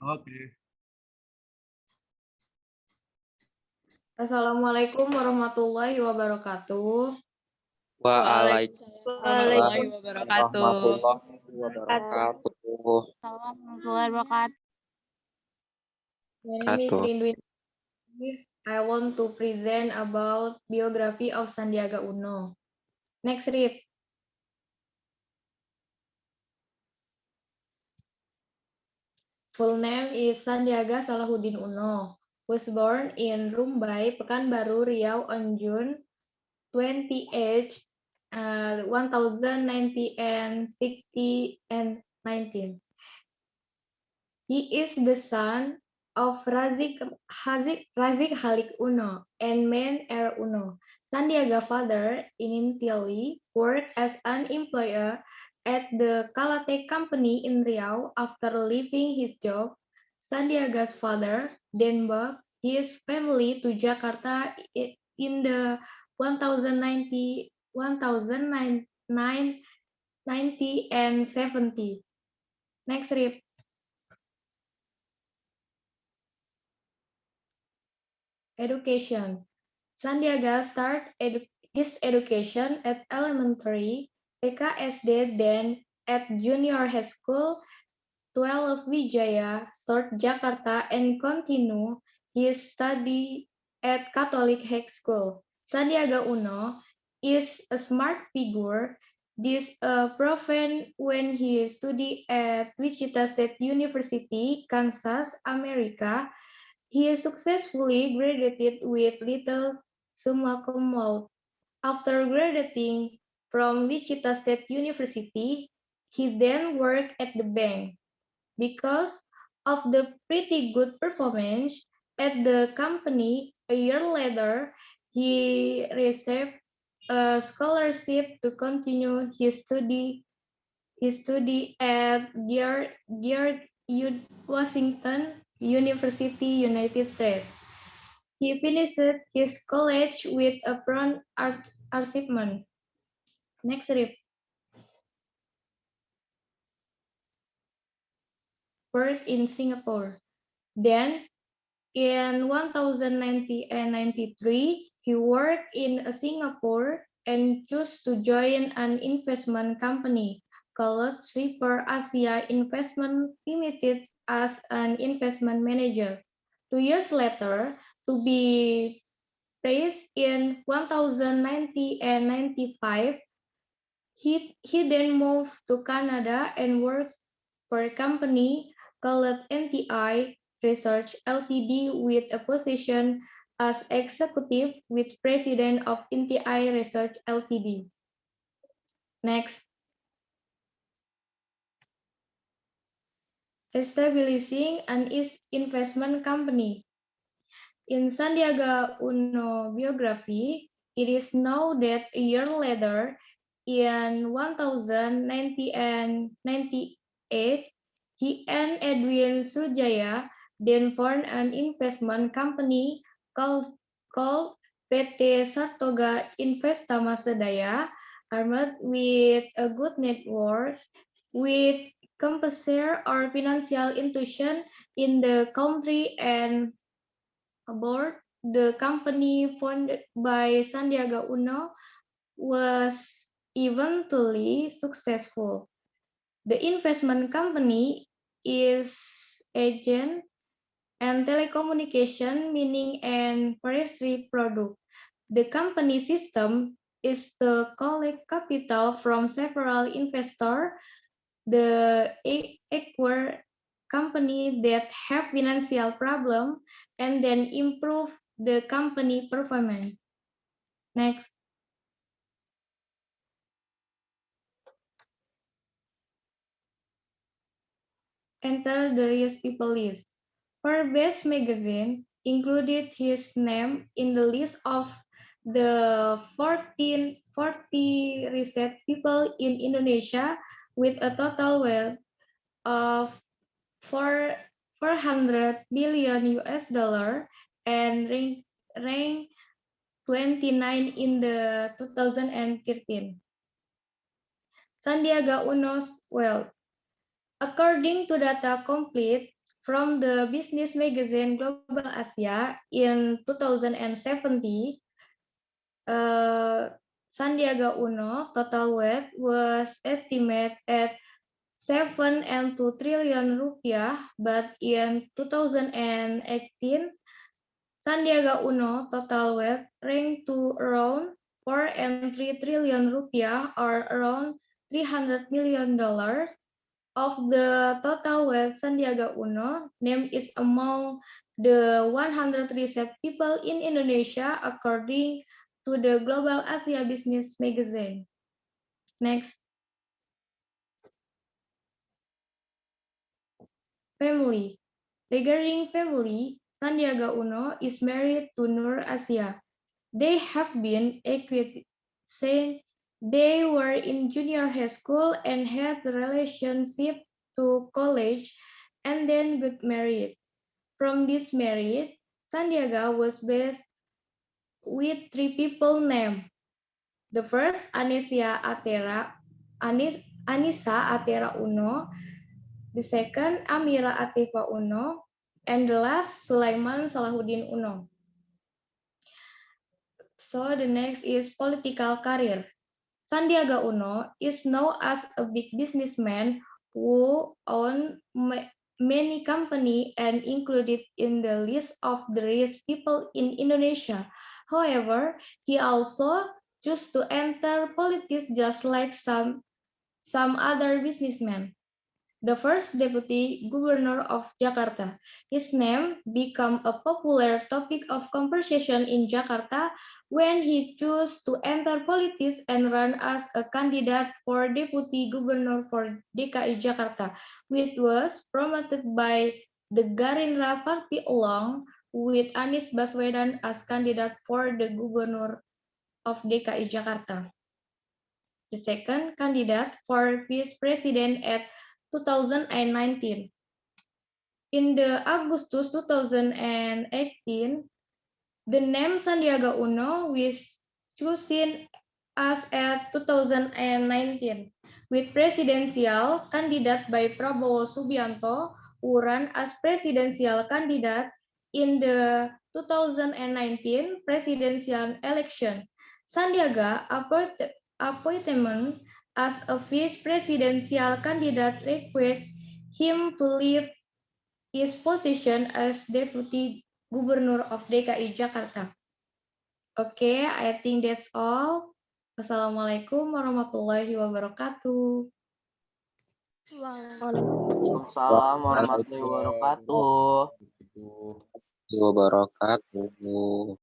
Oke. Assalamualaikum warahmatullahi wabarakatuh. Waalaikumsalam Waalaikumsalam warahmatullahi wabarakatuh. warahmatullahi wabarakatuh. My name is Rindu. I want to present about biography of Sandiaga Uno. Next read. Full name is Sandiaga Salahuddin Uno. Was born in Rumbai, Pekanbaru, Riau on June 28, 1090 and 60 and 19. He is the son of Razik Halik Uno and Man R. Uno. Sandiaga's father initially worked as an employee at the Kalate Company in Riau. After leaving his job, Sandiaga's father then brought his family to Jakarta in the 1090 and 70. Next read. Education. Sandiaga started his education at elementary, PKSD, then at junior high school, 12 Wijaya, South Jakarta, and continued his study at Catholic High School. Sandiaga Uno is a smart figure. This proven when he studied at Wichita State University, Kansas, America. He successfully graduated with little summa cum laude. After graduating from Wichita State University, he then worked at the bank. Because of the pretty good performance at the company, a year later, he received a scholarship to continue his study at George Washington University, United States. He finished his college with a bronze achievement. Next read. Worked in Singapore. Then, in 1093, he worked in Singapore and chose to join an investment company called Sweeper Asia Investment Limited as an investment manager. 2 years later, to be praised in 1090 and 95, he then moved to Canada and worked for a company called NTI Research Ltd with a position as executive with president of NTI Research Ltd. Next. Establishing an investment company. In Sandiaga Uno biography, it is known that a year later, in 1090 and 98, he and Edwin Surjaya then formed an investment company called PT Sartoga Investama Sedaya, armed with a good network with compensator or financial institution in the country and abroad. The company founded by Sandiaga Uno was eventually successful. The investment company is agent and telecommunication, meaning and forestry product. The company system is to collect capital from several investors, the acquire companies that have financial problem and then improve the company performance. Next. Enter the Rich People list. Forbes magazine included his name in the list of the 40 richest people in Indonesia with a total wealth of 400 billion US dollar and rank 29 in the 2013. Sandiaga Uno's wealth. According to data complete From the business magazine Global Asia in 2070, Sandiaga Uno total wealth was estimated at 7.2 trillion rupiah, but in 2018, Sandiaga Uno total wealth ranked to around 4.3 trillion rupiah, or around $300 million. Of the total wealth, Sandiaga Uno name is among the 100 richest people in Indonesia according to the Global Asia Business Magazine. Next. Family. Regarding family, Sandiaga Uno is married to Nur Asia. They have been equity since they were in junior high school and had a relationship to college and then got married. From this marriage, Sandiaga was blessed with three people named. The first, Anissa Atera Uno. The second, Amira Atifa Uno. And the last, Sulaiman Salahuddin Uno. So the next is political career. Sandiaga Uno is known as a big businessman who owned many companies and included in the list of the richest people in Indonesia. However, he also chose to enter politics just like some other businessmen. The first deputy governor of Jakarta. His name became a popular topic of conversation in Jakarta when he chose to enter politics and run as a candidate for deputy governor for DKI Jakarta, which was promoted by the Gerindra Party along with Anies Baswedan as candidate for the governor of DKI Jakarta. The second candidate for vice president at 2019. In the Augustus 2018, the name Sandiaga Uno was chosen as at 2019, with presidential candidate by Prabowo Subianto who ran as presidential candidate in the 2019 presidential election. Sandiaga appointment as a vice presidential candidate required him to leave his position as Deputy Governor of DKI Jakarta. Okay, I think that's all. Wassalamualaikum warahmatullahi wabarakatuh. Waalaikumsalam warahmatullahi wabarakatuh. Wabarakatuh.